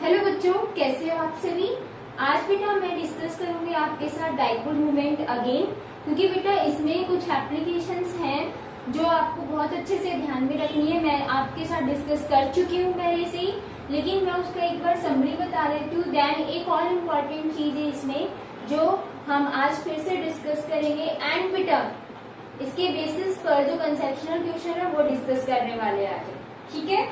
Hello बच्चों, कैसे हो आप सभी। आज बेटा मैं डिस्कस करूंगी आपके साथ डाइपोल मोमेंट अगेन, क्योंकि बेटा इसमें कुछ एप्लीकेशंस हैं जो आपको बहुत अच्छे से ध्यान में रखनी है। मैं आपके साथ डिस्कस कर चुकी हूँ पहले से ही, लेकिन मैं उसका एक बार समरी बता देती हूँ। देन एक और इम्पोर्टेंट चीज है इसमें जो हम आज फिर से डिस्कस करेंगे। एंड बेटा इसके बेसिस पर जो कंसेप्शनल क्वेश्चन है वो डिस्कस करने वाले आज, ठीक है।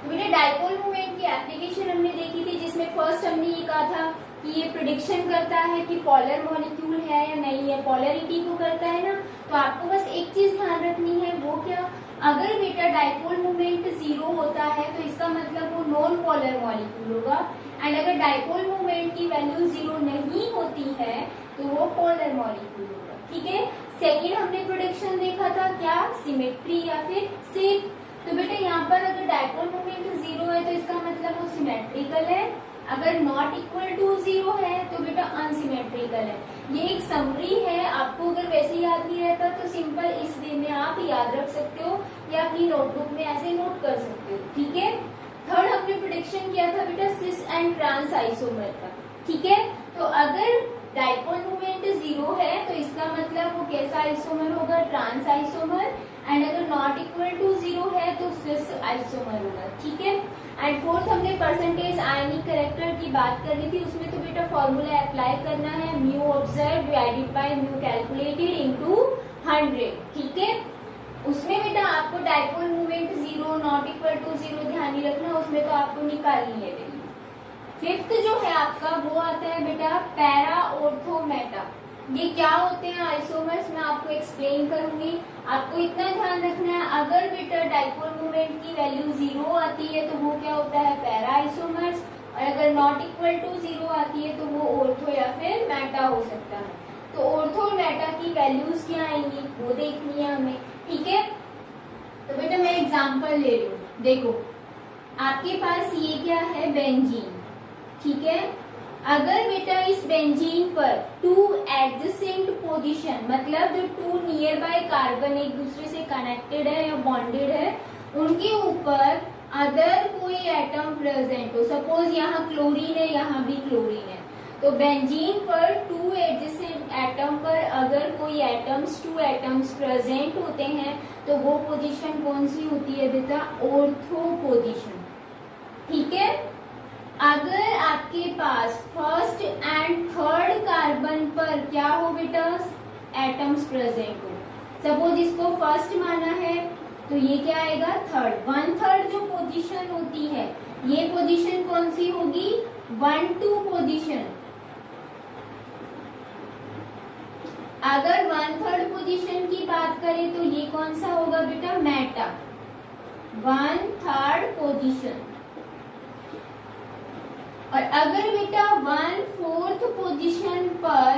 बेटा डाइपोल मोमेंट की एप्लीकेशन हमने देखी थी, जिसमें फर्स्ट हमने ये कहा था कि ये प्रिडिक्शन करता है कि पोलर मॉलिक्यूल है या नहीं है, पोलरिटी को करता है ना। तो आपको बस एक चीज ध्यान रखनी है, वो क्या, अगर बेटा डाइपोल मोमेंट 0 होता है तो इसका मतलब वो नॉन पोलर मॉलिक्यूल होगा। एंड अगर डाइपोल मोमेंट की वैल्यू 0 नहीं होती है तो वो पोलर मॉलिक्यूल होगा, ठीक है। सेकेंड हमने प्रिडिक्शन देखा था, क्या, सिमेट्री या फिर शेप। तो बेटा यहाँ पर अगर डाइपोल मोमेंट 0 है तो इसका मतलब वो सिमेट्रिकल है, अगर नॉट इक्वल टू 0 है तो बेटा अनसिमेट्रिकल है। ये एक समरी है, आपको अगर वैसे याद नहीं रहता तो सिंपल इस वे में आप याद रख सकते हो या अपनी नोटबुक में ऐसे नोट कर सकते हो, ठीक है। थर्ड हमने प्रेडिक्शन किया था बेटा सिस एंड ट्रांस आइसोमर का, ठीक है। तो अगर डाइपोल मोमेंट 0 है तो इसका मतलब वो कैसा आइसोमर होगा, ट्रांस आइसोमर। एंड अगर नॉट इक्वल टू 0 है तो सिस आइसोमर होगा, ठीक है। एंड फोर्थ हमने परसेंटेज आयनिक कैरेक्टर की बात करनी थी, उसमें तो बेटा फॉर्मूला अप्लाई करना है, mu observe divided by mu calculated into 100, ठीक है। उसमें बेटा आपको dipole moment 0 not equal to 0 ध्यान नहीं रखना, उसमें तो आपको निकालनी है वैल्यू। फिफ्थ जो है आपका वो आता है बेटा पैरा ऑर्थो मेटा। ये क्या होते हैं आइसोमर्स, मैं आपको एक्सप्लेन करूंगी। आपको इतना ध्यान रखना है, अगर बेटा डाइपोल मोमेंट की वैल्यू 0 आती है तो वो क्या होता है, पैरा आइसोमर्स। और अगर नॉट इक्वल टू 0 आती है तो वो ऑर्थो या फिर मेटा हो सकता है। तो ऑर्थो और मेटा की वैल्यूज क्या आएंगी वो देखनी है हमें, ठीक है। तो बेटा मैं एग्जाम्पल ले रही हूँ, देखो आपके पास ये क्या है, बेंजीन, ठीक है। अगर बेटा इस बेंजीन पर 2 एडजेसेंट पोजीशन, मतलब जो 2 नियर बाय कार्बन एक दूसरे से कनेक्टेड है या बॉन्डेड है, उनके ऊपर अदर कोई एटम प्रेजेंट हो, सपोज यहाँ क्लोरीन है, यहाँ भी क्लोरीन है, तो बेंजीन पर 2 एडजेसेंट एटम पर अगर कोई एटम्स 2 एटम्स प्रेजेंट होते हैं तो वो पोजीशन कौन सी होती है बेटा, ऑर्थो पोजीशन, ठीक है। अगर आपके पास फर्स्ट एंड थर्ड कार्बन पर क्या हो बेटा, एटम्स प्रेजेंट हो, सपोज इसको फर्स्ट माना है तो ये क्या आएगा, थर्ड। 1/3 जो पोजीशन होती है ये पोजीशन कौन सी होगी, 1-2 पोजीशन। अगर 1/3 पोजीशन की बात करें तो ये कौन सा होगा बेटा, मेटा, 1/3 पोजीशन। और अगर बेटा 1/4 पोजीशन पर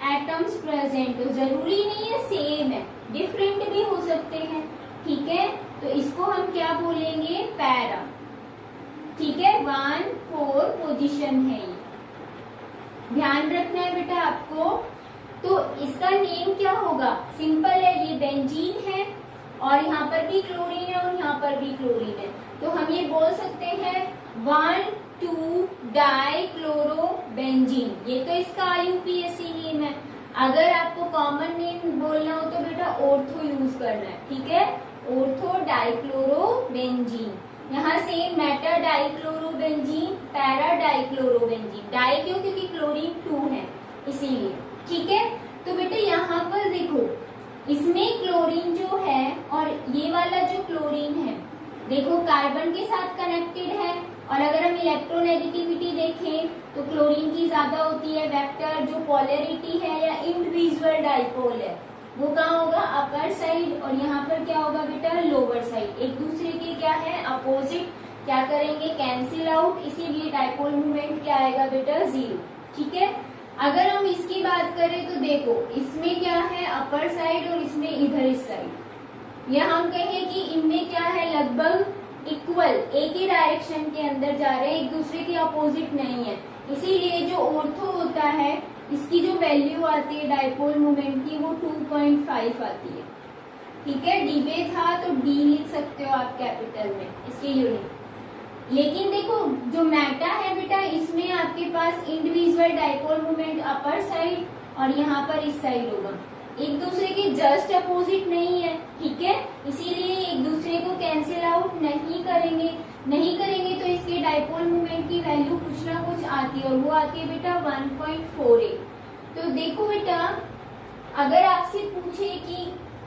एटम्स प्रेजेंट हो, जरूरी नहीं है सेम है, डिफरेंट भी हो सकते हैं, ठीक है। तो इसको हम क्या बोलेंगे, पैरा, ठीक है। 1/4 पोजीशन है ये, ध्यान रखना है बेटा आपको। तो इसका नेम क्या होगा, सिंपल है, ये बेंजीन है और यहाँ पर भी क्लोरीन है और यहाँ पर भी क्लोरीन है, तो हम ये बोल सकते हैं 1,2 डाइक्लोरोबेंजीन। ये तो इसका IUPAC नेम है। अगर आपको कॉमन नेम बोलना हो तो बेटा ऑर्थो यूज करना है, ठीक है, ऑर्थो डाइक्लोरोबेंजीन। यहाँ same meta dichlorobenzene, para dichlorobenzene. Di क्यों, क्योंकि क्लोरीन 2 है इसीलिए, ठीक है। तो बेटा यहाँ पर देखो, इसमें क्लोरीन जो है और ये वाला जो क्लोरीन है देखो कार्बन के साथ कनेक्टेड है, और अगर हम इलेक्ट्रोनेगेटिविटी देखें तो क्लोरीन की ज्यादा होती है। वेक्टर जो पोलरिटी है या इंडिविजुअल डाइपोल है वो कहाँ होगा, अपर साइड, और यहाँ पर क्या होगा बेटा, लोअर साइड। एक दूसरे के क्या है, अपोजिट, क्या करेंगे, कैंसिल आउट, इसीलिए डाइपोल मोमेंट क्या आएगा बेटा, 0, ठीक है। अगर हम इसकी बात करें तो देखो इसमें क्या है, अपर साइड, और इसमें इधर इस साइड, या हम कहें कि इनमें क्या है, लगभग इक्वल, एक ही डायरेक्शन के अंदर जा रहे हैं, एक दूसरे के अपोजिट नहीं है। इसीलिए जो ऑर्थो होता है इसकी जो वैल्यू आती है डाइपोल मोमेंट की वो 2.5 आती है, ठीक है। डीबे था तो डी लिख सकते हो आप कैपिटल में, इसकी यूनिट। लेकिन देखो जो मेटा है बेटा, इसमें आपके पास individual dipole moment upper side और यहाँ पर इस साइड होगा, एक दूसरे के जस्ट अपोजिट नहीं है, ठीक है। इसीलिए एक दूसरे को कैंसिल आउट नहीं करेंगे तो इसके डाइपोल मोमेंट की वैल्यू कुछ ना कुछ आती है और वो आती है बेटा 1.48। तो देखो बेटा, अगर आपसे पूछे कि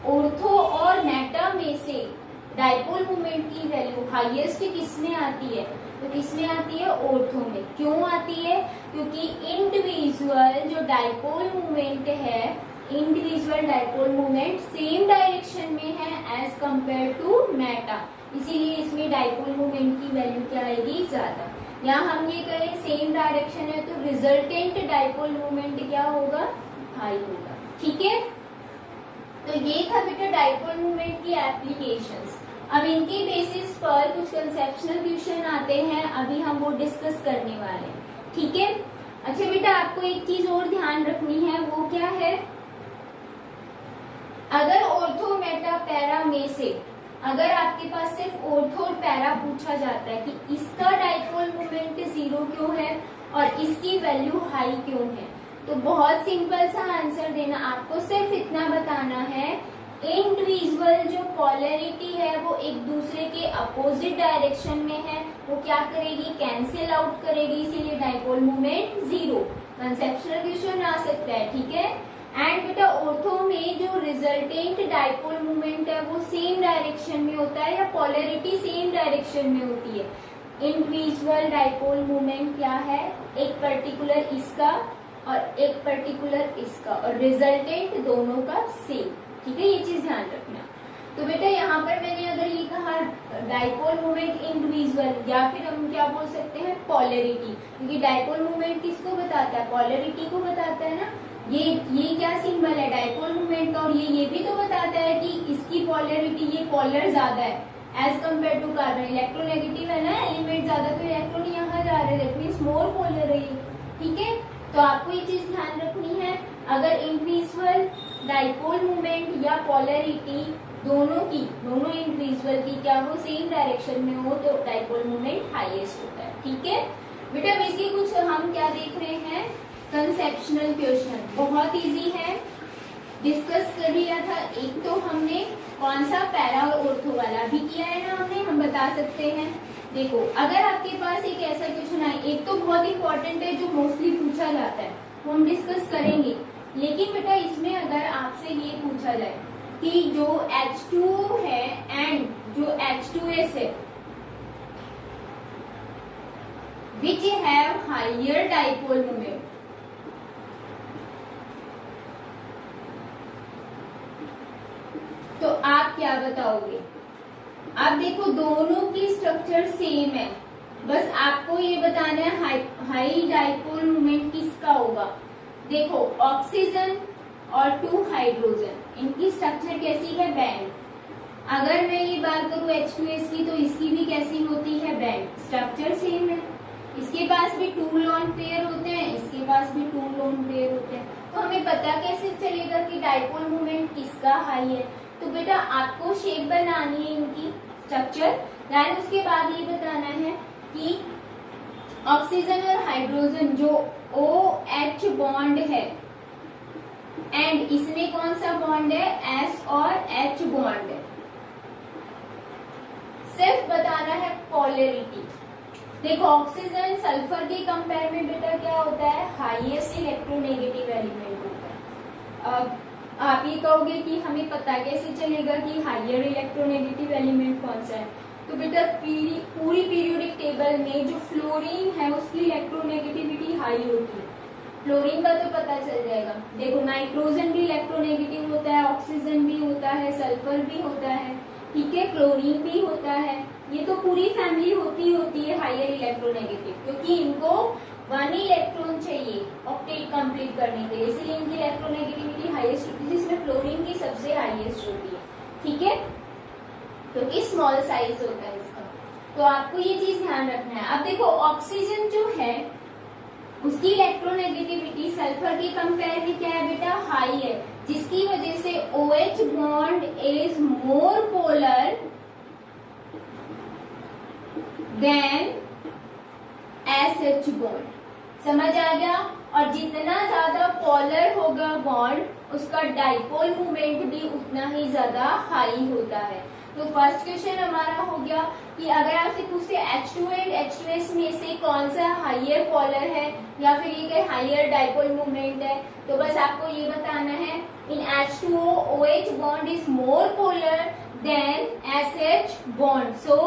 ऑर्थो और मेटा में से डाइपोल मोमेंट की वैल्यू हाईएस्ट किसमें आती है, तो किसमें आती है, ऑर्थो में। क्यों आती है, क्योंकि इंडिविजुअल जो डाइपोल मोमेंट है, individual dipole moment same direction में है एज कंपेयर टू मेटा, इसीलिए इसमें डाइपोल मोमेंट की वैल्यू क्या आएगी, ज्यादा। यहाँ हम ये करें सेम डायरेक्शन है तो रिजल्टेंट डाइपोल मोमेंट क्या होगा, हाई होगा, ठीक है। तो ये था बेटा डाइपोल मोमेंट की एप्लीकेशंस। अब इनके बेसिस पर कुछ कंसेप्शनल क्वेश्चन आते हैं, अभी हम वो डिस्कस करने वाले हैं, ठीक है। अच्छा बेटा, आपको एक चीज और ध्यान रखनी है, वो क्या है, अगर ऑर्थो मेटा पैरा में से अगर आपके पास सिर्फ ऑर्थो और पैरा पूछा जाता है कि इसका डाइपोल मोमेंट 0 क्यों है और इसकी वैल्यू हाई क्यों है, तो बहुत सिंपल सा आंसर देना, आपको सिर्फ इतना बताना है, इंडिविजुअल जो पोलैरिटी है वो एक दूसरे के अपोजिट डायरेक्शन में है, वो क्या करेगी, कैंसिल आउट करेगी, इसीलिए डाइपोल मोमेंट 0। कंसेप्शनल क्वेश्चन आ सकता है, ठीक है। एंड बेटा ऑर्थो में जो रिजल्टेंट डाइपोल मोमेंट है वो सेम डायरेक्शन में होता है या पोलैरिटी सेम डायरेक्शन में होती है। इंडिविजुअल डाइपोल मोमेंट क्या है, एक पर्टिकुलर इसका और एक पर्टिकुलर इसका, और रिजल्टेंट दोनों का सेम, ठीक है, ये चीज ध्यान रखना। तो बेटा यहाँ पर मैंने अगर ये कहा डाइपोल मोमेंट इंडिविजुअल, या फिर हम क्या बोल सकते हैं, पोलैरिटी, क्योंकि डाइपोल मोमेंट किसको बताता है, पोलैरिटी को बताता है ना। ये क्या सिंबल है, डाइपोल मोमेंट का, और ये भी तो बताता है कि इसकी पोलैरिटी, ये पोलर ज्यादा है as compare to carbon, electronegative है ना एलिमेंट ज्यादा, तो इलेक्ट्रॉन यहाँ जा रहे, दैट मींस मोर पोलर है, ठीक है। तो आपको ये चीज ध्यान रखनी है, अगर इंडिविजुअल डाइपोल मोमेंट या पोलैरिटी दोनों इंडिविजुअल की क्या हो, सेम डायरेक्शन में हो, तो डाइपोल मोमेंट हाईएस्ट होता है, ठीक है बेटा। अब इसके कुछ हम क्या देख रहे हैं, कंसेप्शनल क्वेश्चन, बहुत इजी है, डिस्कस कर लिया था। एक तो हमने कौन सा, पैरा और ऑर्थो वाला भी किया है ना हमने, हम बता सकते हैं। देखो अगर आपके पास एक ऐसा क्वेश्चन आए, एक तो बहुत इंपॉर्टेंट है जो मोस्टली पूछा जाता है, वो हम डिस्कस करेंगे, लेकिन बेटा इसमें अगर आपसे ये पूछा जाए कि जो H2O है एंड जो H2S है, which have higher dipole moment, तो आप क्या बताओगे। अब देखो दोनों की स्ट्रक्चर सेम है, बस आपको ये बताना है हाई डाइपोल मोमेंट किसका होगा। देखो ऑक्सीजन और 2 हाइड्रोजन, इनकी स्ट्रक्चर कैसी है, बैंड। अगर मैं ये बात करूं H2S की, तो इसकी भी कैसी होती है, बैंड, स्ट्रक्चर सेम है। इसके पास भी 2 लोन पेयर होते हैं, इसके पास भी 2 लोन पेयर होते हैं, तो हमें पता कैसे चलेगा कि डाइपोल मोमेंट किसका हाई है। तो बेटा आपको शेप बनानी है इनकी स्ट्रक्चर, देन उसके बाद ये बताना है कि ऑक्सीजन और हाइड्रोजन जो OH बॉन्ड है एंड इसमें कौन सा बॉन्ड है, S और H बॉन्ड है, सिर्फ बताना है पोलैरिटी। देखो ऑक्सीजन सल्फर के कंपेयर में बेटा क्या होता है, हाईएस्ट इलेक्ट्रोनेगेटिव एलिमेंट होता है। अब आप ये कहोगे कि हमें पता कैसे चलेगा कि हायर इलेक्ट्रोनेगेटिव एलिमेंट कौन सा है, तो बेटा पूरी पीरियोडिक टेबल में जो फ्लोरीन है उसकी इलेक्ट्रोनेगेटिविटी हाई होती है, फ्लोरीन का तो पता चल जाएगा। देखो नाइट्रोजन भी इलेक्ट्रोनेगेटिव होता है, ऑक्सीजन भी होता है, सल्फर भी होता है, ठीक है, क्लोरीन भी होता है, ये तो पूरी फैमिली होती है हायर इलेक्ट्रोनेगेटिव, क्योंकि इनको 1 इलेक्ट्रॉन चाहिए ऑक्टेट कंप्लीट करने के लिए, इसलिए इनकी इलेक्ट्रोनेगेटिविटी हाईएस्ट होती है, जिसमें फ्लोरीन की सबसे हाईएस्ट होती है, ठीक है, क्योंकि स्मॉल साइज होता है इसका। तो आपको ये चीज ध्यान रखना है। अब देखो ऑक्सीजन जो है उसकी इलेक्ट्रोनेगेटिविटी सल्फर के कंपेयर में क्या है बेटा, हाई है, जिसकी वजह से OH bond is more polar than SH bond. समझ आ गया? और जितना ज्यादा पोलर होगा बॉन्ड उसका डाइपोल मोमेंट भी उतना ही ज्यादा हाई होता है। तो फर्स्ट क्वेश्चन हमारा हो गया कि अगर आपसे पूछते H2 एंड H2S में से कौन सा हाइयर पोलर है या फिर ये हाइयर डाइपोल मोमेंट है, तो बस आपको ये बताना है in H2O OH bond is more polar than SH bond, so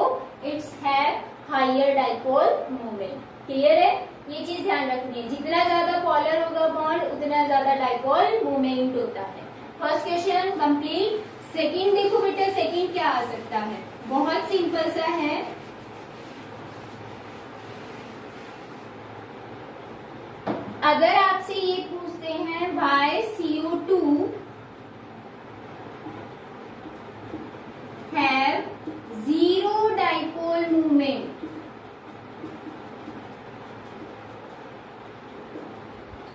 its have higher dipole moment. Clear है? ये चीज ध्यान रखनी है, जितना ज्यादा पोलर होगा बॉन्ड उतना ज्यादा डाइपोल मोमेंट होता है। First question complete. सेकंड देखो बेटा, सेकंड क्या आ सकता है, बहुत सिंपल सा है। अगर आपसे ये पूछते हैं why CO2 have zero dipole moment,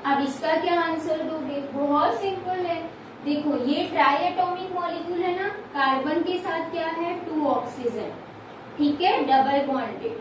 अब इसका क्या आंसर दोगे? बहुत सिंपल है। देखो ये ट्राई एटॉमिक मॉलिक्यूल है ना, कार्बन के साथ क्या है 2 ऑक्सीजन, ठीक है, डबल बॉन्डेड।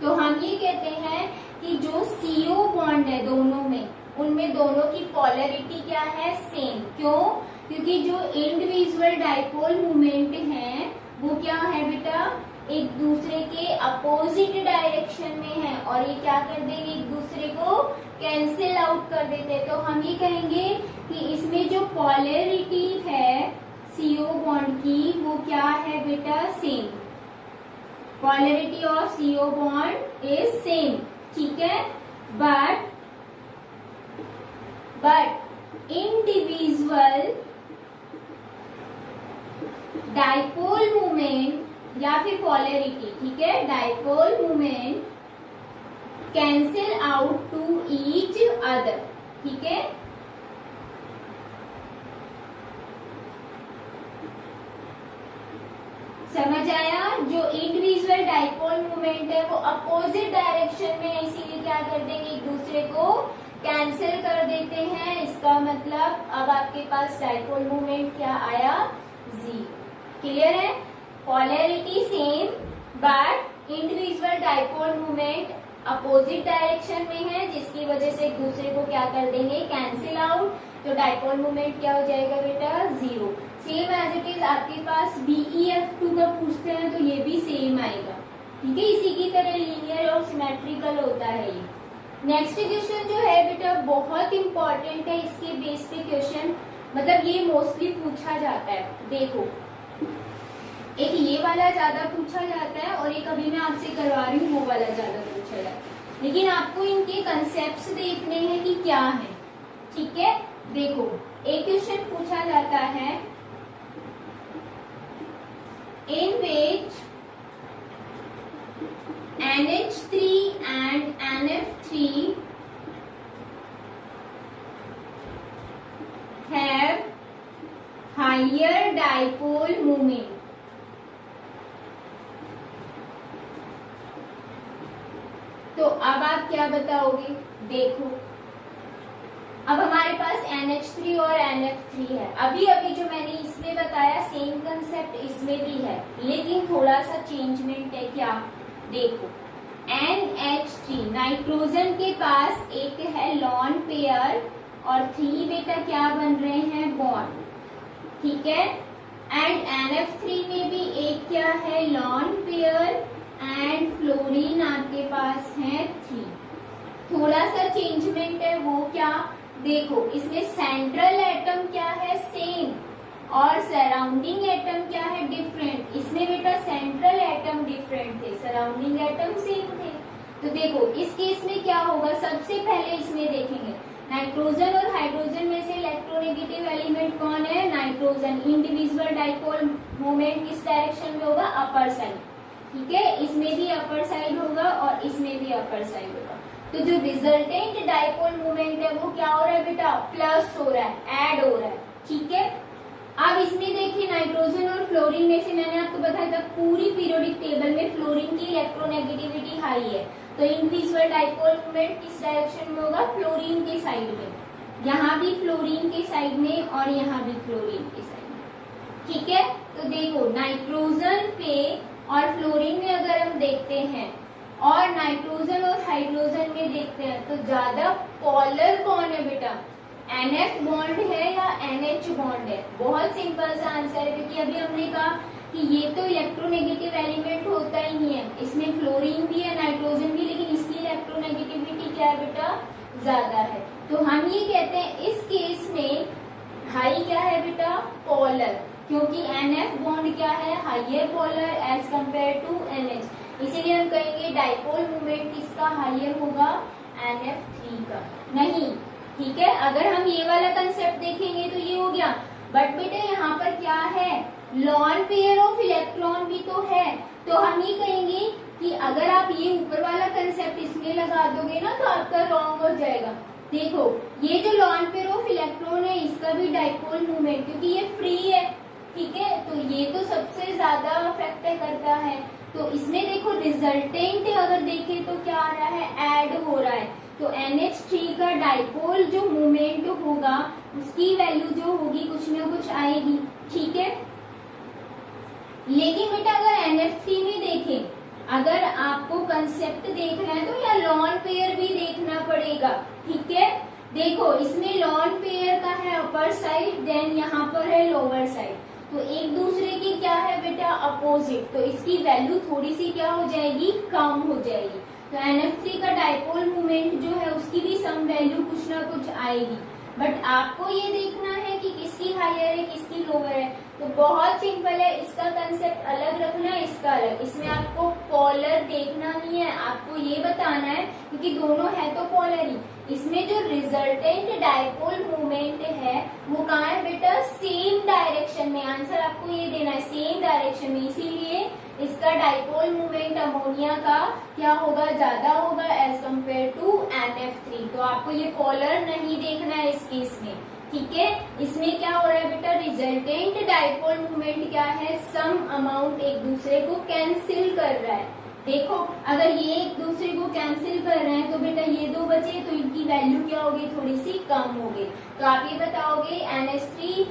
तो हम ये कहते हैं कि जो CO बॉन्ड है दोनों में, उनमें दोनों की पोलरिटी क्या है? सेम। क्यों? क्योंकि जो इंडिविजुअल डाइपोल मोमेंट है वो क्या है बेटा? एक दूसरे के अपोजिट डायरेक्शन में है और ये क्या कर देंगे? एक दूसरे को कैंसिल आउट कर देते हैं। तो हम ये कहेंगे कि इसमें जो पोलरिटी है CO बॉन्ड की वो क्या है बेटा? Same. Polarity of CO bond is same, ठीक है। बट इंडिविजुअल डाइपोल मोमेंट या फिर पोलरिटी, ठीक है, dipole moment cancel out to each other, ठीक है। समझ आया? जो इंडिविजुअल डाइपोल मोमेंट है वो अपोजिट डायरेक्शन में है, इसीलिए क्या कर देंगे? एक दूसरे को कैंसिल कर देते हैं। इसका मतलब अब आपके पास डाइपोल मोमेंट क्या आया? 0। क्लियर है? Polarity same but individual dipole moment opposite direction में है, जिसकी वजह से एक दूसरे को क्या कर देंगे? Cancel out. तो डाइपोल मोमेंट क्या हो जाएगा बेटा? 0। सेम एज इट इज आपके पास BeF2 का पूछते हैं तो ये भी सेम आएगा, ठीक है। इसी की तरह लीनियर और सिमेट्रिकल होता है ये। नेक्स्ट क्वेश्चन जो है बेटा बहुत इंपॉर्टेंट है, इसके बेस पे क्वेश्चन मतलब ये मोस्टली पूछा जाता है। देखो एक ये वाला ज्यादा पूछा जाता है और एक अभी मैं आपसे करवा रही हूँ वो वाला ज्यादा पूछा जाता है, लेकिन आपको इनके कंसेप्ट्स देखने हैं कि क्या है, ठीक है। देखो एक क्वेश्चन पूछा जाता है इन विच NH3 and NF3 have higher dipole moment। तो अब आप क्या बताओगे? देखो अब हमारे पास NH3 और NF3 है। अभी अभी जो मैंने इसमें बताया सेम कंसेप्ट इसमें भी है, लेकिन थोड़ा सा चेंजमेंट है। क्या? देखो NH3 नाइट्रोजन के पास एक है लॉन पेयर और 3 बेटा क्या बन रहे हैं? बॉन्ड, ठीक है। एंड NF3 में भी एक क्या है? लॉन पेयर एंड फ्लोरीन आपके पास है 3। थोड़ा सा चेंजमेंट है, वो क्या? देखो इसमें सेंट्रल एटम क्या है? सेम और सराउंडिंग एटम क्या है? डिफरेंट। इसमें बेटा सेंट्रल एटम डिफरेंट थे, सराउंडिंग एटम सेम थे। तो देखो इस केस में क्या होगा? सबसे पहले इसमें देखेंगे नाइट्रोजन और हाइड्रोजन में से इलेक्ट्रोनेगेटिव एलिमेंट कौन है? नाइट्रोजन। इंडिविजुअल डाइपोल मोमेंट किस डायरेक्शन में होगा? अपर साइड, ठीक है। इसमें भी अपर साइड होगा और इसमें भी अपर साइड होगा। तो जो रिजल्टेंट डाइपोल मोमेंट है वो क्या हो रहा है बेटा? प्लस हो रहा है, ऐड हो रहा है, ठीक है। अब इसमें देखिए नाइट्रोजन और फ्लोरीन में से मैंने आपको बताया था पूरी पीरियोडिक टेबल में फ्लोरीन की इलेक्ट्रोनेगेटिविटी हाई है, तो इंडिविजुअल डाइपोल मोमेंट किस डायरेक्शन में होगा? फ्लोरीन के साइड में। यहाँ भी फ्लोरीन के साइड में और यहाँ भी फ्लोरीन के साइड में, ठीक है। तो देखो नाइट्रोजन पे और फ्लोरीन में अगर हम देखते हैं और नाइट्रोजन और हाइड्रोजन में देखते हैं तो ज्यादा पोलर कौन है बेटा, NF बॉन्ड है या NH बॉन्ड है? बहुत सिंपल सा आंसर है, क्योंकि अभी हमने कहा कि ये तो इलेक्ट्रोनेगेटिव एलिमेंट होता ही नहीं है, इसमें फ्लोरीन भी है, नाइट्रोजन भी, लेकिन इसकी इलेक्ट्रोनेगेटिविटी क्या है बेटा, ज्यादा है। तो हम ये कहते हैं इस केस में हाई क्या है बेटा, पोलर, क्योंकि NF बॉन्ड क्या है, higher polar as compare to NH, इसीलिए हम कहेंगे डाइपोल मोमेंट किसका हाइयर होगा, NF3 का। नहीं, ठीक है, अगर हम ये वाला कंसेप्ट देखेंगे तो ये हो गया, बट बेटा यहाँ पर क्या है, लॉन पेयर ऑफ इलेक्ट्रॉन भी तो है, तो हम ये कहेंगे कि अगर आप ये ऊपर वाला कंसेप्ट इसमें लगा दोगे ना तो आपका रॉन्ग हो जाएगा। देखो ये जो लॉन पेयर ऑफ इलेक्ट्रॉन है इसका भी डाइपोल मूवमेंट, क्योंकि ये फ्री है, ठीक है, तो ये तो सबसे ज्यादा अफेक्ट करता है। तो इसमें देखो रिजल्टेंट अगर देखें तो क्या आ रहा है, ऐड हो रहा है, तो NH3 का डाइपोल जो मूवमेंट होगा उसकी वैल्यू जो होगी कुछ ना कुछ आएगी, ठीक है। लेकिन बेटा अगर NF3 में देखें, अगर आपको कंसेप्ट देखना है तो या लॉन पेयर भी देखना पड़ेगा, ठीक है। देखो इसमें लॉन पेयर का है अपर साइड, देन यहाँ पर है लोअर साइड, तो एक दूसरे की क्या है बेटा, अपोजिट, तो इसकी वैल्यू थोड़ी सी क्या हो जाएगी, कम हो जाएगी। तो NF3 का डाइपोल मूवमेंट जो है उसकी भी सम वैल्यू कुछ ना कुछ आएगी, बट आपको ये देखना है कि किसकी हायर है किसकी लोअर है। तो बहुत सिंपल है, इसका कंसेप्ट अलग रखना है, इसका अलग, इसमें आपको पोलर देखना नहीं है, आपको ये बताना है क्योंकि दोनों है तो पोलर ही। इसमें जो रिजल्टेंट डाइपोल मूवमेंट है वो कहाँ है बेटा, सेम डायरेक्शन में, आंसर आपको ये देना है सेम डायरेक्शन में, इसीलिए इसका डाइपोल मूवमेंट अमोनिया का क्या होगा, ज्यादा होगा एज कंपेयर टू NF3। तो आपको ये पोलर नहीं देखना है इस केस में, ठीक है। इसमें क्या हो रहा है बेटा, रिजल्टेंट डाइपोल मूवमेंट क्या है, सम अमाउंट एक दूसरे को कैंसिल कर रहा है। देखो अगर ये एक दूसरे को कैंसिल कर रहे हैं तो बेटा ये दो बचे तो इनकी वैल्यू क्या होगी, थोड़ी सी कम होगी। तो आप ये बताओगे NH3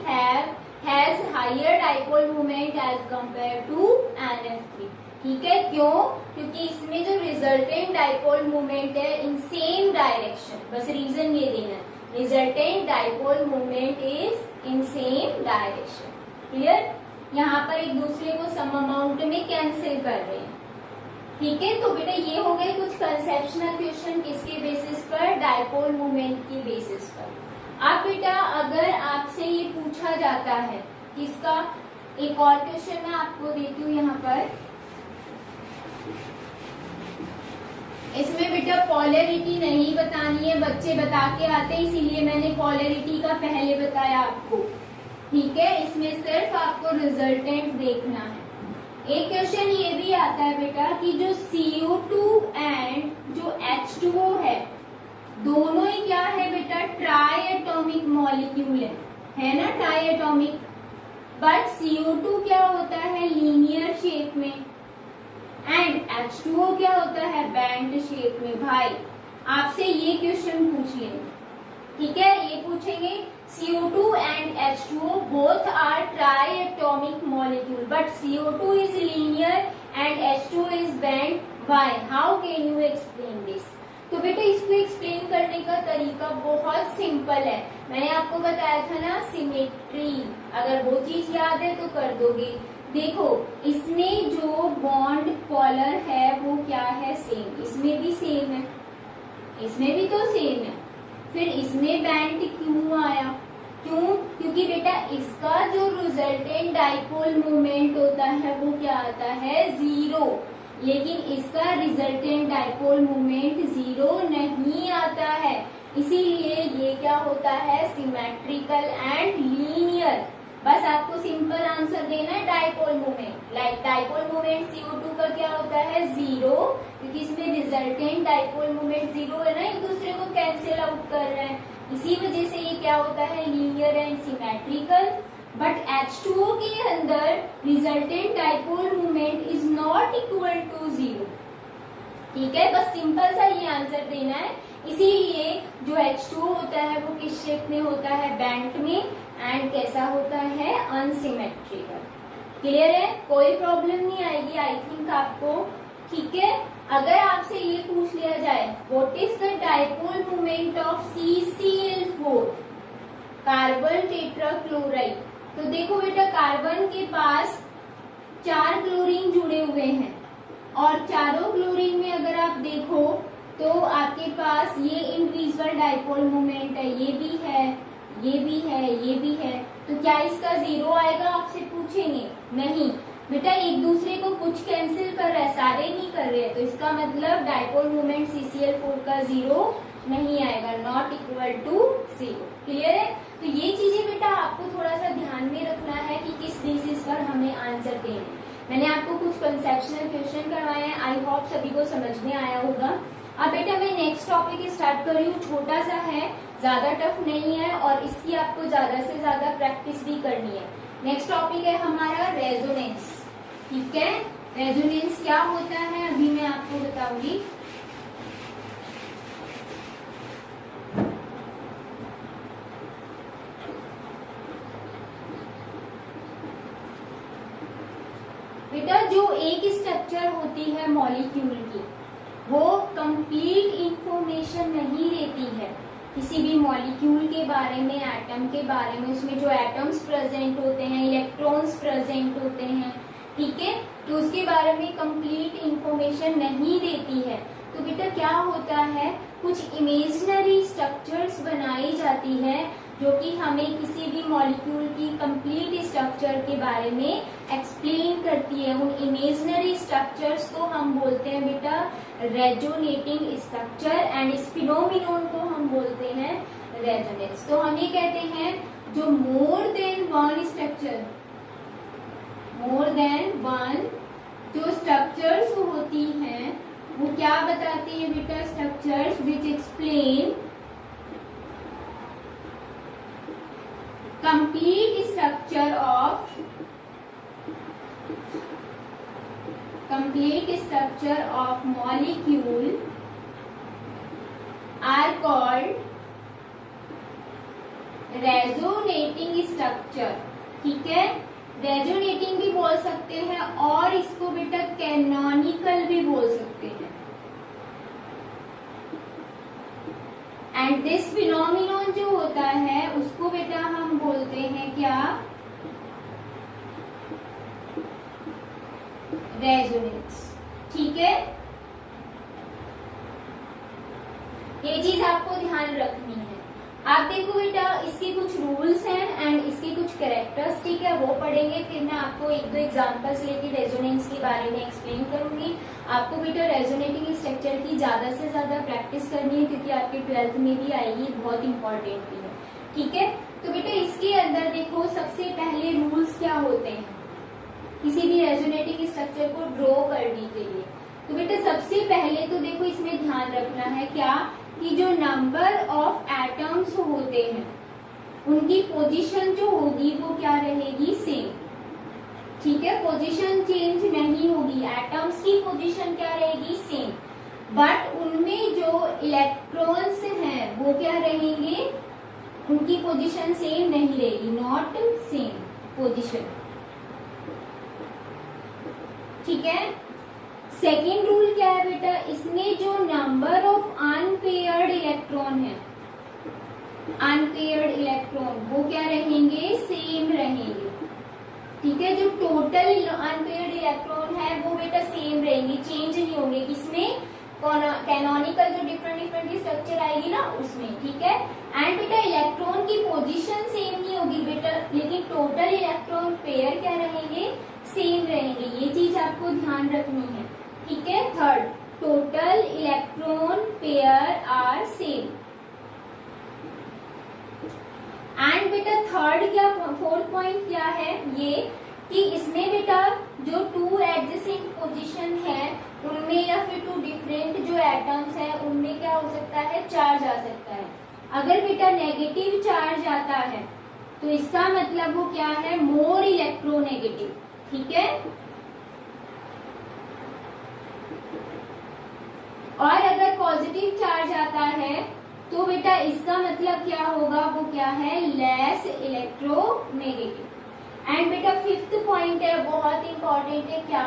has higher dipole movement as compare to NF3, ठीक है। क्यों, क्योंकि इसमें जो रिजल्टेंट डाइपोल मूवमेंट है इन सेम डायरेक्शन, बस रीजन ये देना है, resultant dipole movement is in same direction, clear. यहाँ पर एक दूसरे को सम अमाउंट में कैंसिल कर रहे हैं, ठीक है। तो बेटा ये हो गए कुछ कंसेप्शनल क्वेश्चन किसके बेसिस पर, डाइपोल मूवमेंट की बेसिस पर। अब बेटा अगर आपसे ये पूछा जाता है किसका, एक और क्वेश्चन मैं आपको देती हूँ यहाँ पर, इसमें बेटा पोलैरिटी नहीं बतानी है, बच्चे बता के आते हैं इसीलिए मैंने पोलैरिटी का पहले बताया आपको, ठीक है। इसमें सिर्फ आपको रिजल्टेंट देखना है। एक क्वेश्चन ये भी आता है बेटा कि जो CO2 एंड जो H2O है दोनों ही क्या है बेटा, ट्राई एटॉमिक मॉलिक्यूल है ना, ट्राई एटॉमिक, बट CO2 क्या होता है, लीनियर शेप में, एंड H2O क्या होता है, बैंड शेप में। भाई आपसे ये क्वेश्चन पूछ लेंगे, ठीक है, ये पूछेंगे CO2 and H2O both are triatomic molecule but CO2 is linear and H2O is bent. Why? How can you explain this? तो बेटा इसको एक्सप्लेन करने का तरीका बहुत सिंपल है, मैंने आपको बताया था ना सिमेट्री, अगर वो चीज याद है तो कर दोगे। देखो इसमें जो बॉन्ड पोलर है वो क्या है, सेम, इसमें भी सेम है, इसमें भी तो सेम है, फिर इसमें बैंड क्यों आया, क्यों, क्योंकि बेटा इसका जो रिजल्टेंट डाइपोल मूवमेंट होता है वो क्या आता है, 0, लेकिन इसका रिजल्टेंट डाइपोल मूवमेंट 0 नहीं आता है, इसीलिए ये क्या होता है, सिमेट्रिकल एंड लीनियर। बस आपको सिंपल आंसर देना है dipole movement, like dipole movement CO2 का क्या होता है, 0, क्योंकि इसमें रिजल्टेंट डाइपोल मूवमेंट 0 है ना, एक दूसरे को कैंसिल आउट कर रहे हैं, इसी वजह से ये क्या होता है, linear and symmetrical. But H2O के अंदर resultant dipole movement is not equal to 0, ठीक है, बस सिंपल सा ये आंसर देना है। इसीलिए जो H2O होता है वो किस शेप में होता है, बैंड में, एंड कैसा होता है, अनसिमेट्रिकल। क्लियर है, कोई प्रॉब्लम नहीं आएगी आई थिंक आपको, ठीक है। अगर आपसे what is the dipole moment of CCl4 carbon tetrachloride. तो देखो बेटा कार्बन के पास 4 क्लोरीन जुड़े हुए हैं और चारों क्लोरीन में अगर आप देखो तो आपके पास ये इंडिविजुअल डाइपोल मोमेंट है, ये भी है, ये भी है, ये भी है। तो क्या इसका 0 आएगा आपसे पूछेंगे? नहीं बेटा, एक दूसरे को कुछ कैंसिल कर रहा है, सारे नहीं कर रहे हैं, तो इसका मतलब डाइपोल मोमेंट CCl4 का 0 नहीं आएगा, नॉट इक्वल टू 0। क्लियर है? तो ये चीजें बेटा आपको थोड़ा सा ध्यान में रखना है कि किस बेसिस पर हमें आंसर दें। मैंने आपको कुछ कंसेप्शनल क्वेश्चन करवाए हैं, आई होप सभी को समझ में आया होगा। अब बेटा मैं नेक्स्ट टॉपिक स्टार्ट कर रही हूँ, छोटा सा है, ज्यादा टफ नहीं है और इसकी आपको ज्यादा से ज्यादा प्रैक्टिस भी करनी है। नेक्स्ट टॉपिक है हमारा रेजोनेंस। ठीक है, रेजोनेंस क्या होता है अभी मैं आपको बताऊंगी। बेटा जो एक स्ट्रक्चर होती है मॉलिक्यूल की, वो कंप्लीट इंफॉर्मेशन नहीं देती है किसी भी मॉलिक्यूल के बारे में, एटम के बारे में। उसमें जो एटम्स प्रेजेंट होते हैं, इलेक्ट्रॉन्स प्रेजेंट होते हैं, ठीक है, तो उसके बारे में कंप्लीट इंफॉर्मेशन नहीं देती है। तो बेटा क्या होता है, कुछ इमेजिनरी स्ट्रक्चर्स बनाई जाती है जो कि हमें किसी भी मॉलिक्यूल की कंप्लीट स्ट्रक्चर के बारे में एक्सप्लेन करती है। उन इमेजिनरी स्ट्रक्चर्स को हम बोलते हैं बेटा रेजोनेटिंग स्ट्रक्चर, एंड इस फिनोमिनन को हम बोलते हैं रेजोनेंस। तो हम ये कहते हैं जो more than one structure, more than one जो स्ट्रक्चर्स होती हैं वो क्या बताती है बेटा, structures which explain complete structure of molecule are called resonating structure। ठीक है, रेजोनेटिंग भी बोल सकते हैं और इसको बेटा कैनोनिकल भी बोल सकते हैं। एंड दिस फिनोमिनन जो होता है उसको बेटा हम बोलते हैं क्या, रेजोनेंस। ठीक है, ये चीज आपको ध्यान रखनी है। आप देखो बेटा इसके कुछ रूल्स हैं एंड इसके कुछ कैरेक्टरिस्टिक है, वो पढ़ेंगे, फिर मैं आपको एक दो एग्जांपल्स लेके रेजोनेंस के बारे में एक्सप्लेन करूंगी। आपको बेटा रेजोनेटिंग स्ट्रक्चर की ज्यादा से ज्यादा प्रैक्टिस करनी है क्योंकि आपके 12th में भी आएगी, बहुत इंपॉर्टेंट भी है। ठीक है, तो बेटा इसके अंदर देखो सबसे पहले रूल्स क्या होते हैं किसी भी रेजोनेटिंग स्ट्रक्चर को ड्रॉ करने के लिए। तो बेटा सबसे पहले तो देखो इसमें ध्यान रखना है क्या, कि जो नंबर ऑफ एटम्स होते हैं उनकी पोजीशन जो होगी वो क्या रहेगी, सेम। ठीक है, पोजीशन चेंज नहीं होगी, एटम्स की पोजीशन क्या रहेगी, सेम, बट उनमें जो इलेक्ट्रॉन्स हैं वो क्या रहेंगे, उनकी पोजीशन सेम नहीं रहेगी, नॉट सेम पोजीशन। ठीक है, सेकेंड रूल क्या है बेटा, इसमें जो नंबर ऑफ अनपेयर्ड इलेक्ट्रॉन है, अनपेयर्ड इलेक्ट्रॉन वो क्या रहेंगे, सेम रहेंगे। ठीक है, जो टोटल अनपेयर्ड इलेक्ट्रॉन है वो बेटा सेम रहेंगे, चेंज नहीं होंगे। किसमें, कैनोनिकल जो डिफरेंट की स्ट्रक्चर आएगी ना उसमें। ठीक है, एंड बेटा इलेक्ट्रॉन की पोजीशन सेम नहीं होगी बेटा, लेकिन टोटल इलेक्ट्रॉन पेयर क्या रहेंगे, सेम रहेंगे। ये चीज आपको ध्यान रखनी है। ठीक है, third, total electron pair are same. And बेटा थर्ड क्या, फोर्थ पॉइंट क्या है ये, कि इसमें बेटा जो 2 एडजेसेंट पोजीशन है उनमें या फिर 2 डिफरेंट जो एटम्स है उनमें क्या हो सकता है, चार्ज आ सकता है। अगर बेटा नेगेटिव चार्ज आता है तो इसका मतलब वो क्या है, मोर इलेक्ट्रोनेगेटिव। ठीक है, और अगर पॉजिटिव चार्ज आता है तो बेटा इसका मतलब क्या होगा, वो क्या है, लेस इलेक्ट्रोनेगेटिव। एंड बेटा फिफ्थ पॉइंट है, बहुत इंपॉर्टेंट है क्या,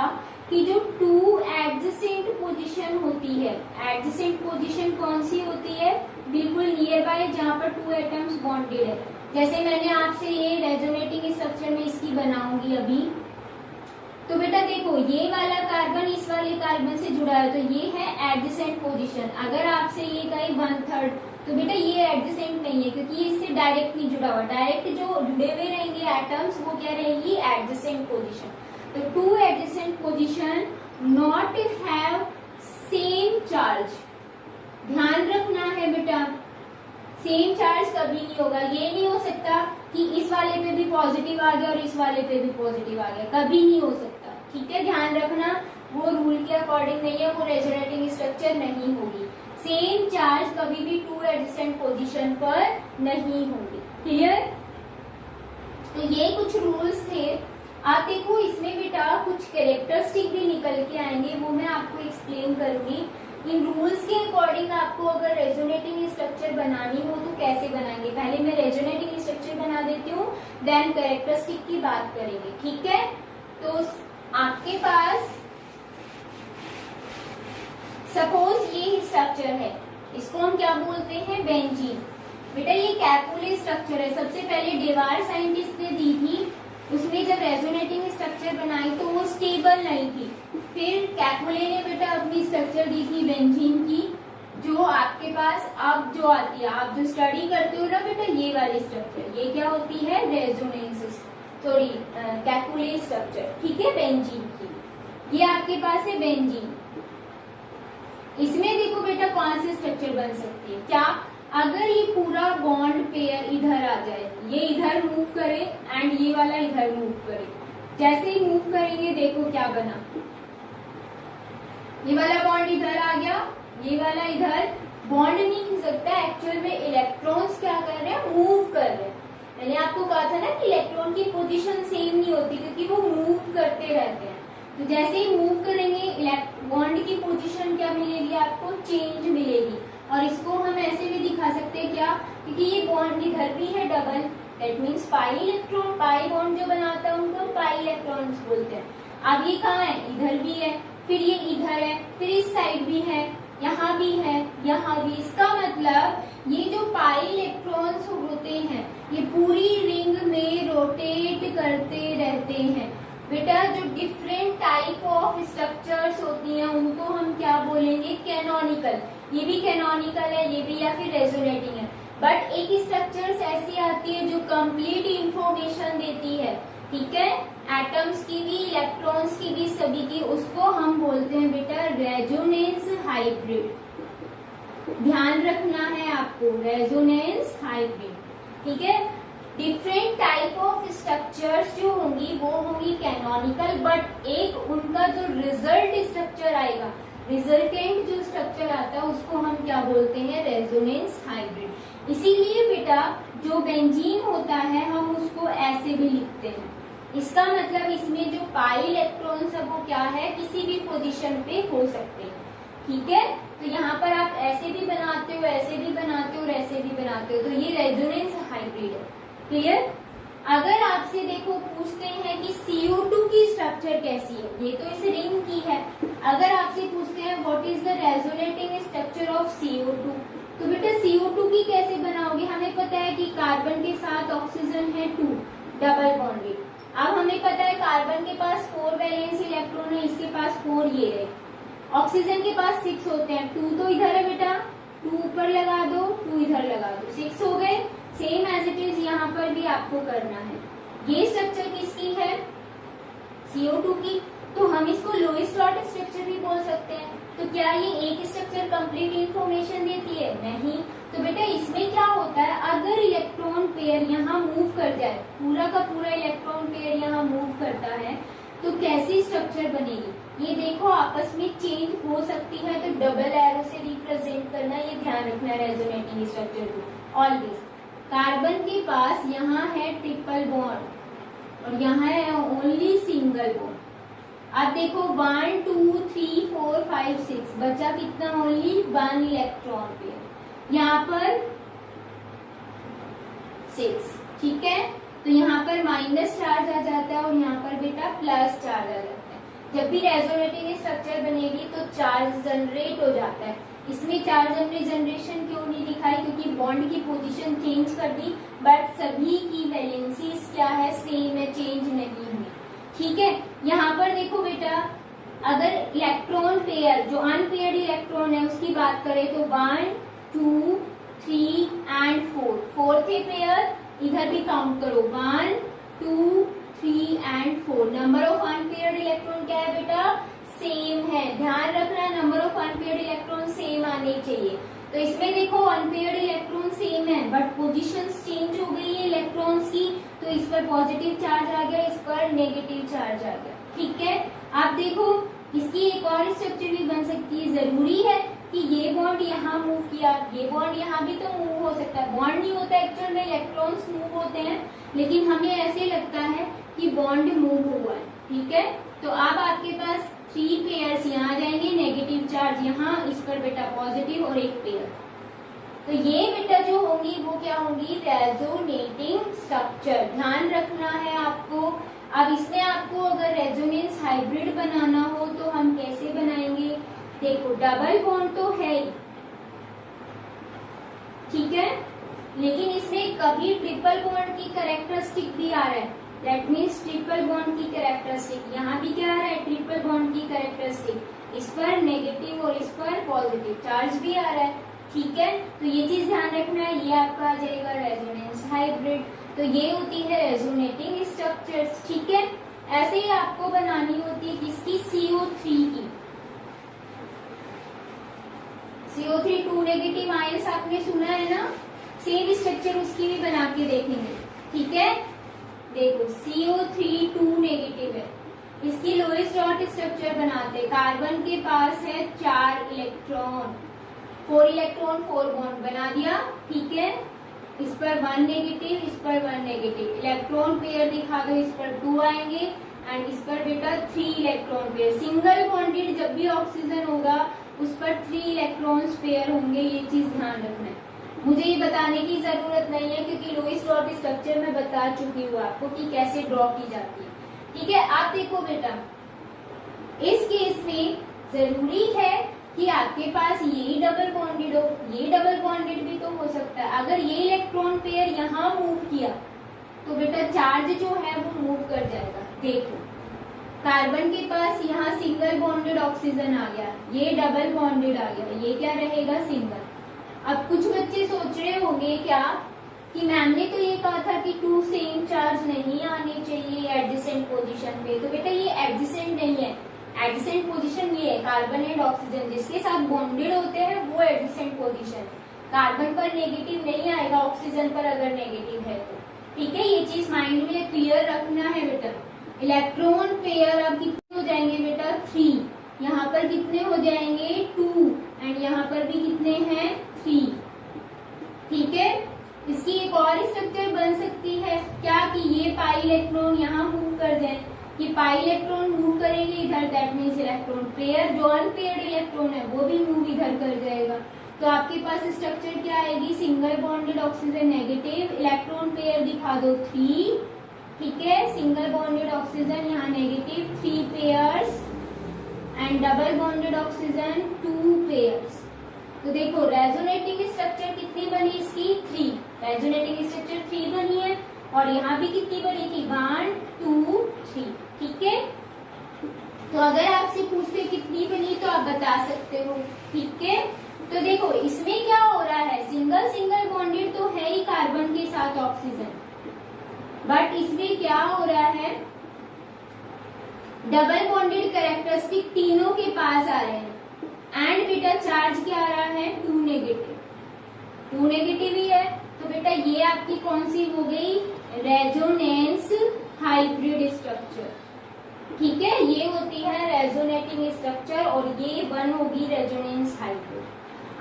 कि जो टू एडजेसेंट पोजीशन होती है, एडजेसेंट पोजीशन कौन सी होती है, बिल्कुल नियर बाय, जहां पर टू एटम्स बॉन्डेड है। जैसे मैंने आपसे ये रेजोनेटिंग स्ट्रक्चर में इसकी बनाऊंगी अभी, तो बेटा देखो ये वाला कार्बन इस वाले कार्बन से जुड़ा है, तो ये है एडजेसेंट पोजीशन। अगर आपसे ये कहे 1/3, तो बेटा ये एडजेसेंट नहीं है, क्योंकि ये इससे डायरेक्ट नहीं जुड़ा हुआ। डायरेक्ट जो जुड़े हुए रहेंगे एटम्स वो क्या रहेगी, एडजेसेंट पोजीशन। तो two adjacent position not have same charge, ध्यान रखना है बेटा, सेम चार्ज कभी नहीं होगा। ये नहीं हो सकता कि इस वाले पे भी पॉजिटिव आ गया और इस वाले पे भी पॉजिटिव आ गया, कभी नहीं हो सकता। ठीक है, ध्यान रखना, वो रूल के अकॉर्डिंग नहीं है, वो रेजोनेटिंग स्ट्रक्चर नहीं होगी। सेम चार्ज कभी भी टू एडजेसेंट पोजीशन पर नहीं होगी। क्लियर? तो ये कुछ रूल्स थे। आप देखो इसमें बेटा कुछ कैरेक्टरिस्टिक भी निकल के आएंगे, वो मैं आपको एक्सप्लेन करूंगी। इन रूल्स के अकॉर्डिंग आपको अगर रेजोनेटिंग स्ट्रक्चर बनानी हो तो कैसे बनाएंगे। पहले मैं रेजोनेटिंग स्ट्रक्चर बना देती हूँ, देन कैरेक्टरिस्टिक की बात करेंगे। ठीक है, तो आपके पास सपोज ये स्ट्रक्चर है, इसको हम क्या बोलते हैं, बेंजीन। बेटा ये कैपुले स्ट्रक्चर है, सबसे पहले डेवार साइंटिस्ट ने दी थी, उसमें जब रेजोनेटिंग स्ट्रक्चर बनाई तो वो स्टेबल नहीं थी। फिर कैपुले ने बेटा अपनी स्ट्रक्चर दी थी बेंजीन की, जो आपके पास अब जो आती है, आप जो स्टडी करते हो ना बेटा ये वाली स्ट्रक्चर, ये क्या होती है, रेजोनेंस सॉरी कैपुले स्ट्रक्चर। ठीक है, बेंजीन की ये आपके पास है बेंजीन। इसमें देखो बेटा कौन सी स्ट्रक्चर बन सकती है, क्या अगर ये पूरा बॉन्ड पेयर इधर आ जाए, ये इधर मूव करे एंड ये वाला इधर मूव करे, जैसे ही मूव करेंगे देखो क्या बना, ये वाला बॉन्ड इधर आ गया, ये वाला इधर, बॉन्ड नहीं खिसकता, एक्चुअल में इलेक्ट्रॉन्स क्या कर रहे हैं, मूव कर रहे हैं। मैंने आपको कहा था ना कि इलेक्ट्रॉन की पोजीशन सेम नहीं होती, क्योंकि वो मूव करते रहते हैं। तो जैसे ही मूव करेंगे बॉन्ड की पोजीशन क्या मिलेगी, आपको चेंज मिलेगी। और इसको हम ऐसे भी दिखा सकते हैं क्या, क्योंकि ये बॉन्ड इधर भी है double, that means pi electron, pi bond जो बनाता है उनको पाई इलेक्ट्रॉन्स बोलते हैं। अब ये कहाँ है, इधर भी है, फिर ये इधर है, फिर इस साइड भी है, यहाँ भी है, यहाँ भी। इसका मतलब ये जो पाई इलेक्ट्रॉन्स होते हैं ये पूरी रिंग में रोटेट करते रहते हैं। बेटा जो डिफरेंट टाइप ऑफ स्ट्रक्चर्स होती हैं उनको हम क्या बोलेंगे, कैनोनिकल। ये भी कैनोनिकल है, ये भी, या फिर रेजोनेटिंग है। बट एक स्ट्रक्चर्स ऐसी आती है जो कंप्लीट इंफॉर्मेशन देती है, ठीक है, एटम्स की भी, इलेक्ट्रॉन्स की भी, सभी की, उसको हम बोलते हैं बेटा रेजोनेंस हाइब्रिड। ध्यान रखना है आपको, रेजोनेंस हाइब्रिड। ठीक है, डिफरेंट टाइप ऑफ स्ट्रक्चर्स जो होंगी वो होंगी कैनोनिकल, बट एक उनका जो रिजल्ट स्ट्रक्चर आएगा, रिजल्टेंट जो स्ट्रक्चर आता है उसको हम क्या बोलते हैं, रेजोनेंस हाइब्रिड। इसीलिए बेटा जो बेंजीन होता है हम उसको ऐसे भी लिखते हैं। इसका मतलब इसमें जो पाई इलेक्ट्रॉन्स है वो क्या है, किसी भी पोजीशन पे हो सकते हैं। ठीक है, तो यहाँ पर आप ऐसे भी बनाते हो, ऐसे भी बनाते हो और ऐसे भी बनाते हो, तो ये रेजोनेंस हाइब्रिड है। क्लियर? अगर आपसे देखो पूछते हैं कि CO2 की स्ट्रक्चर कैसी है, ये तो इस रिंग की है। अगर आपसे पूछते हैं what is the resonating structure of CO2, तो बेटा CO2 की कैसे बनाओगे, हमें पता है कि कार्बन के साथ ऑक्सीजन है 2 डबल बॉन्डेड। अब हमें पता है कार्बन के पास 4 वैलेंस इलेक्ट्रॉन है, इसके पास 4 ये है, ऑक्सीजन के पास 6 होते हैं, 2 तो इधर है बेटा, 2 ऊपर लगा दो, 2 इधर लगा दो, 6 हो गए। सेम एज इट इज यहाँ पर भी आपको करना है। ये स्ट्रक्चर किसकी है, CO2 की, तो हम इसको लोएस्ट ऑर्डर स्ट्रक्चर भी बोल सकते हैं। तो क्या ये एक स्ट्रक्चर कंप्लीट इंफॉर्मेशन देती है, नहीं। तो बेटा इसमें क्या होता है, अगर इलेक्ट्रॉन पेयर यहाँ मूव कर जाए, पूरा का पूरा इलेक्ट्रॉन पेयर यहाँ मूव करता है, तो कैसी स्ट्रक्चर बनेगी, ये देखो आपस में चेंज हो सकती है। तो डबल एरो से रिप्रेजेंट करना, ये ध्यान रखना रेजोनेटिंग स्ट्रक्चर को ऑलवेज। कार्बन के पास यहाँ है ट्रिपल बॉन्ड और यहाँ है ओनली सिंगल बॉन्ड। अब देखो 1 2 3 4 5 6 बचा कितना, ओनली 1 इलेक्ट्रॉन पेयर, यहाँ पर 6। ठीक है, तो यहाँ पर माइनस चार्ज आ जाता है और यहाँ पर बेटा प्लस चार्ज आ जाता है। जब भी रेजोनेटिंग स्ट्रक्चर बनेगी तो चार्ज जनरेट हो जाता है। इसमें चार्ज जनरेशन क्यों नहीं दिखाई, क्योंकि बॉन्ड की पोजीशन चेंज कर दी, बट सभी की वैलेंसीज क्या है, सेम है, चेंज नहीं हुई। ठीक है, यहाँ पर देखो बेटा, अगर इलेक्ट्रॉन पेयर, जो अनपेयर्ड इलेक्ट्रॉन है उसकी बात करें तो 1 2 3 एंड 4, फोर्थ पेयर इधर भी काउंट करो, 1 2 3 and 4। Number of unpaired electron क्या है बेटा, सेम है। ध्यान रखना, number of unpaired electron same आने चाहिए। तो इसमें देखो अनपेयर्ड इलेक्ट्रॉन सेम है, बट पोजीशंस चेंज हो गई है इलेक्ट्रॉन्स की, तो इस पर पॉजिटिव चार्ज आ गया, इस पर नेगेटिव चार्ज आ गया। ठीक है, आप देखो इसकी एक और स्ट्रक्चर भी बन सकती है। जरूरी है कि ये बॉन्ड यहाँ मूव किया, ये बॉन्ड यहाँ भी तो मूव हो सकता है। बॉन्ड नहीं होता एक्चुअल में, इलेक्ट्रॉन्स मूव होते हैं, लेकिन हमें ऐसे लगता है कि बॉन्ड मूव हुआ है। ठीक है, तो अब आपके पास 3 पेयर्स यहाँ आ जाएंगे, नेगेटिव चार्ज यहाँ, इस पर बेटा पॉजिटिव और एक पेयर। तो ये बेटा जो होंगी वो क्या होंगी, रेजोनेटिंग स्ट्रक्चर। ध्यान रखना है आपको। अब इसमें आपको अगर रेजोनेंस हाइब्रिड बनाना हो तो हम कैसे बनाएंगे, देखो डबल बॉन्ड तो है ही, ठीक है, लेकिन इसमें कभी ट्रिपल बॉन्ड की कैरेक्टरिस्टिक भी आ रहा है। दैट मीन्स ट्रिपल बॉन्ड की कैरेक्टरिस्टिक, यहाँ भी क्या आ रहा है, ट्रिपल बॉन्ड की कैरेक्टरिस्टिक, इस पर नेगेटिव और इस पर पॉजिटिव चार्ज भी आ रहा है। ठीक है, तो ये चीज ध्यान रखना है, ये आपका आ जाएगा रेजोनेंस हाइब्रिड। तो ये होती है रेजोनेटिंग स्ट्रक्चर्स। ठीक है, ऐसे ही आपको बनानी होती है किसकी, CO3 की। CO3 2 नेगेटिव आयंस आपने सुना है ना, सेम स्ट्रक्चर उसकी भी बना के देखेंगे। ठीक है, देखो CO3 2 नेगेटिव है, इसकी लोएस्ट डॉट स्ट्रक्चर बनाते, कार्बन के पास है 4 इलेक्ट्रॉन, 4 इलेक्ट्रॉन 4 बॉन्ड बना दिया। ठीक है, इस पर 1 नेगेटिव, इस पर 1 नेगेटिव, इलेक्ट्रॉन पेयर दिखा दो, इस पर 2 आएंगे एंड इस पर बेटा 3 इलेक्ट्रॉन पेयर। सिंगल बॉन्डेड जब भी ऑक्सीजन होगा उस पर 3 इलेक्ट्रॉन्स पेयर होंगे, ये चीज ध्यान रखना है। मुझे ये बताने की जरूरत नहीं है क्योंकि लोएस्ट डॉट स्ट्रक्चर मैं बता चुकी हूँ आपको कि कैसे ड्रॉ की जाती है। ठीक है, आप देखो बेटा, इस केस में जरूरी है कि आपके पास यही डबल बॉन्डेड हो, ये डबल बॉन्डेड भी तो हो सकता है। अगर ये इलेक्ट्रॉन पेयर यहाँ मूव किया तो बेटा चार्ज जो है वो मूव कर जाएगा। देखो कार्बन के पास यहाँ सिंगल बॉन्डेड ऑक्सीजन आ गया, ये डबल बॉन्डेड आ गया, ये क्या रहेगा, सिंगल। अब कुछ बच्चे सोच रहे होंगे क्या कि मैम ने तो ये कहा था कि 2 सेम चार्ज नहीं आने चाहिए एडजेसेंट पोजीशन पे, तो बेटा ये एडजेसेंट नहीं है। एडजेसेंट पोजीशन ये है, कार्बन एंड ऑक्सीजन जिसके साथ बॉन्डेड होते हैं वो एडजेसेंट पोजीशन। कार्बन पर नेगेटिव नहीं आएगा, ऑक्सीजन पर अगर नेगेटिव है तो। ठीक है, ये चीज माइंड में क्लियर रखना है बेटा। इलेक्ट्रॉन पेयर अब कितने हो जाएंगे बेटा, 3, यहाँ पर कितने हो जाएंगे, 2 एंड यहाँ पर भी कितने हैं, 3। ठीक है, इसकी एक और स्ट्रक्चर बन सकती है क्या, कि ये पाई इलेक्ट्रॉन यहाँ मूव कर जाए, ये पाई इलेक्ट्रॉन मूव करेंगे इधर, दैट मीन्स इलेक्ट्रॉन पेयर जो अनपेयर्ड इलेक्ट्रॉन है वो भी मूव इधर कर जाएगा। तो आपके पास स्ट्रक्चर क्या आएगी, single bonded oxygen negative, electron pair दिखा दो 3। ठीक है, सिंगल बॉन्डेड ऑक्सीजन यहाँ negative 3 pairs and double bonded oxygen 2 pairs. तो देखो रेजोनेटिंग स्ट्रक्चर कितनी बनी इसकी, 3। रेजोनेटिंग स्ट्रक्चर 3 बनी है और यहाँ भी कितनी बनी थी, 1 2 3। ठीक है, तो अगर आपसे पूछते कितनी बनी तो आप बता सकते हो। ठीक है, तो देखो इसमें क्या हो रहा है, सिंगल सिंगल बॉन्डेड तो है ही कार्बन के साथ ऑक्सीजन, बट इसमें क्या हो रहा है, डबल बॉन्डेड कैरेक्टरिस्टिक तीनों के पास आ रहे हैं एंड बेटा चार्ज क्या आ रहा है, 2 नेगेटिव, 2 नेगेटिव ही है। तो बेटा ये आपकी कौन सी हो गई, रेजोनेंस हाइब्रिड स्ट्रक्चर। ठीक है, ये होती है रेजोनेटिंग स्ट्रक्चर और ये 1 होगी रेजोनेंस हाइब्रिड।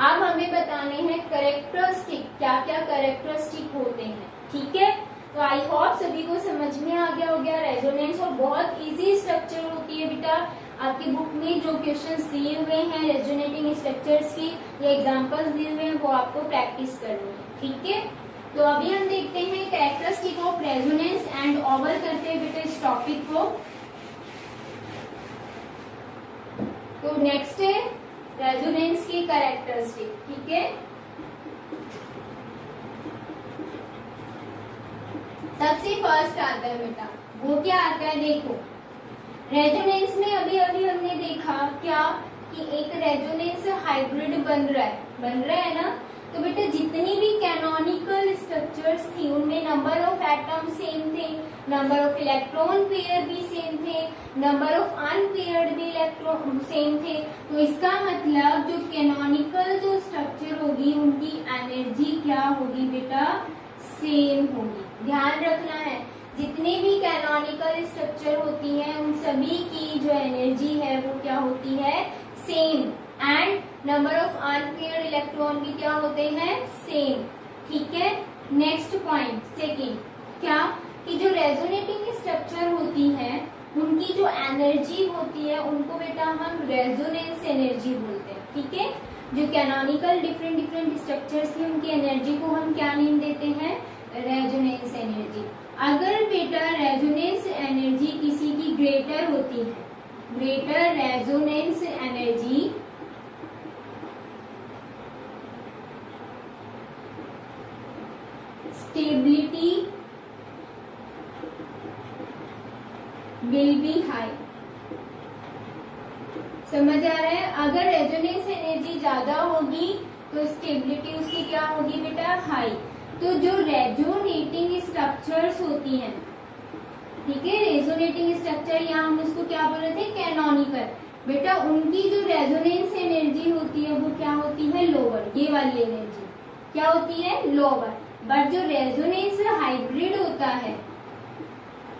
अब हमें बताने हैं कैरेक्टरिस्टिक, क्या क्या कैरेक्टरिस्टिक होते हैं। ठीक है, तो आई होप सभी को समझ में आ गया हो गया रेजोनेंस, और बहुत इजी स्ट्रक्चर होती है बेटा। आपकी बुक में जो क्वेश्चंस दिए हुए हैं रेजोनेटिंग स्ट्रक्चर्स की, ये एग्जांपल्स दिए हुए हैं, वो आपको प्रैक्टिस करनी है। ठीक है, तो अभी हम देखते हैं characteristic of resonance and over करते हैं बेटा इस टॉपिक को। तो नेक्स्ट है रेजोनेंस की कैरेक्टरिस्टिक, ठीक है। सबसे फर्स्ट आता है बेटा, वो क्या आता है देखो, रेजोनेंस में अभी अभी हमने देखा क्या कि एक रेजोनेंस हाइब्रिड बन रहा है ना। तो बेटा जितनी भी कैनोनिकल स्ट्रक्चर्स थी उनमें नंबर ऑफ एटम सेम थे, नंबर ऑफ इलेक्ट्रॉन पेयर भी सेम थे, नंबर ऑफ अनपेयर्ड भी इलेक्ट्रॉन सेम थे। तो इसका मतलब जो कैनोनिकल जो स्ट्रक्चर होगी उनकी एनर्जी क्या होगी बेटा, सेम होगी। ध्यान रखना है, जितनी भी कैनोनिकल स्ट्रक्चर होती है उन सभी की जो एनर्जी है वो क्या होती है, same. And number of unpaired electron भी क्या होते हैं, सेम, ठीक है। नेक्स्ट पॉइंट सेकंड, क्या कि जो रेजोनेटिंग स्ट्रक्चर होती है उनकी जो एनर्जी होती है उनको बेटा हम रेजोनेंस एनर्जी बोलते हैं, ठीक है। जो कैनोनिकल डिफरेंट स्ट्रक्चर्स की उनकी एनर्जी को हम क्या नेम देते हैं, रेजोनेंस एनर्जी। अगर बेटा रेजोनेंस एनर्जी किसी की ग्रेटर होती है, greater resonance energy stability will be high. समझ आ रहा है, अगर रेजोनेंस एनर्जी ज्यादा होगी तो स्टेबिलिटी उसकी क्या होगी बेटा, हाई। तो जो रेजोनेटिंग स्ट्रक्चर्स होती हैं, ठीक है, रेजोनेटिंग स्ट्रक्चर यहाँ हम उसको क्या बोल रहे थे, कैनोनिकल, बेटा उनकी जो रेजोनेंस एनर्जी होती है वो क्या होती है, लोअर। ये वाली एनर्जी क्या होती है, लोअर। बट जो रेजोनेंस हाइब्रिड होता है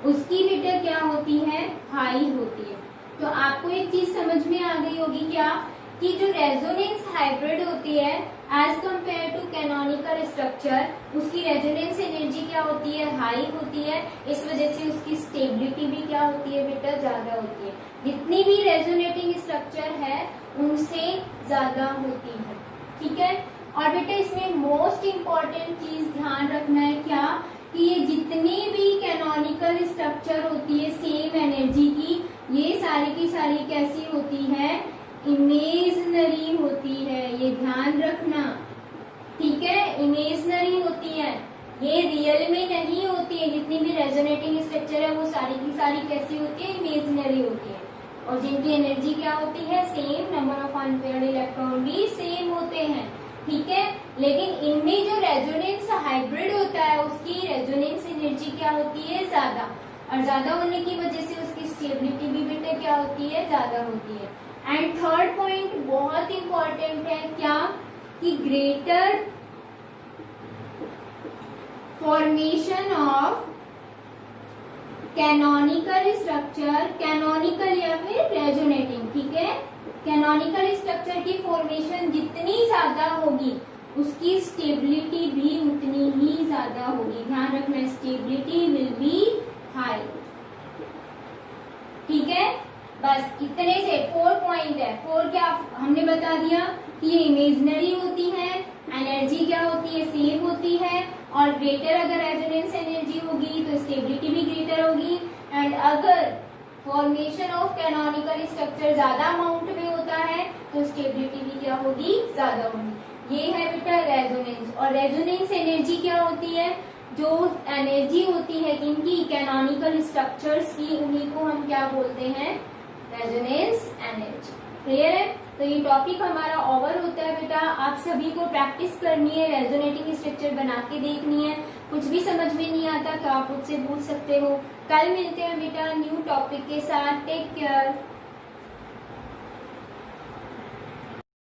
उसकी बेटा क्या होती है, हाई होती है। तो आपको एक चीज समझ में आ गई होगी क्या, कि जो रेजोनेंस हाइब्रिड होती है as compare to canonical structure उसकी रेजोनेंस एनर्जी क्या होती है, हाई होती है। इस वजह से उसकी स्टेबिलिटी भी क्या होती है बेटा, ज्यादा होती है। जितनी भी रेजोनेटिंग स्ट्रक्चर है उनसे ज्यादा होती है, ठीक है। और बेटा इसमें मोस्ट इम्पॉर्टेंट चीज ध्यान रखना है क्या, कि ये जितनी भी कैनोनिकल स्ट्रक्चर होती है सेम एनर्जी की, ये सारी की सारी कैसी होती है, इमेजिनरी होती है। ये ध्यान रखना, ठीक है, इमेजिनरी होती है, ये रियल में नहीं होती है। जितनी भी रेजोनेटिंग स्ट्रक्चर है वो सारी की सारी कैसी होती है, इमेजिनरी होती है। और जिनकी एनर्जी क्या होती है, same, number of unpaired electron भी सेम होते हैं, ठीक है। लेकिन इनमें जो रेजोनेंस हाइब्रिड होता है उसकी रेजोनेंस एनर्जी क्या होती है, ज्यादा। और ज्यादा होने की वजह से उसकी स्टेबिलिटी भी बेटा क्या होती है, ज्यादा होती है। एंड थर्ड पॉइंट बहुत इंपॉर्टेंट है क्या, कि greater formation of canonical structure, canonical या फिर रेजोनेटिंग, ठीक है। कैनोनिकल स्ट्रक्चर की फॉर्मेशन जितनी ज्यादा होगी उसकी स्टेबिलिटी भी उतनी ही ज्यादा होगी। ध्यान रखना, स्टेबिलिटी विल बी हाई, ठीक है। बस इतने से 4 पॉइंट है। 4 क्या हमने बता दिया कि ये इमेजिनरी होती है, एनर्जी क्या होती है, सेम होती है, और ग्रेटर अगर रेजोनेंस एनर्जी होगी तो स्टेबिलिटी भी ग्रेटर होगी। एंड अगर फॉर्मेशन ऑफ कैनोनिकल स्ट्रक्चर ज्यादा अमाउंट में होता है तो स्टेबिलिटी भी क्या होगी, ज्यादा होगी। ये है बेटा रेजोनेंस। और रेजोनेंस एनर्जी क्या होती है, जो एनर्जी होती है किनकी, कैनोनिकल स्ट्रक्चर्स की, उन्हीं को हम क्या बोलते हैं, रेजोनेंस एनर्जी। क्लियर है। तो ये टॉपिक हमारा ओवर होता है बेटा। आप सभी को प्रैक्टिस करनी है, रेजोनेटिंग स्ट्रक्चर बना के देखनी है। कुछ भी समझ में नहीं आता तो आप मुझसे पूछ सकते हो। कल मिलते हैं बेटा न्यू टॉपिक के साथ। Take care.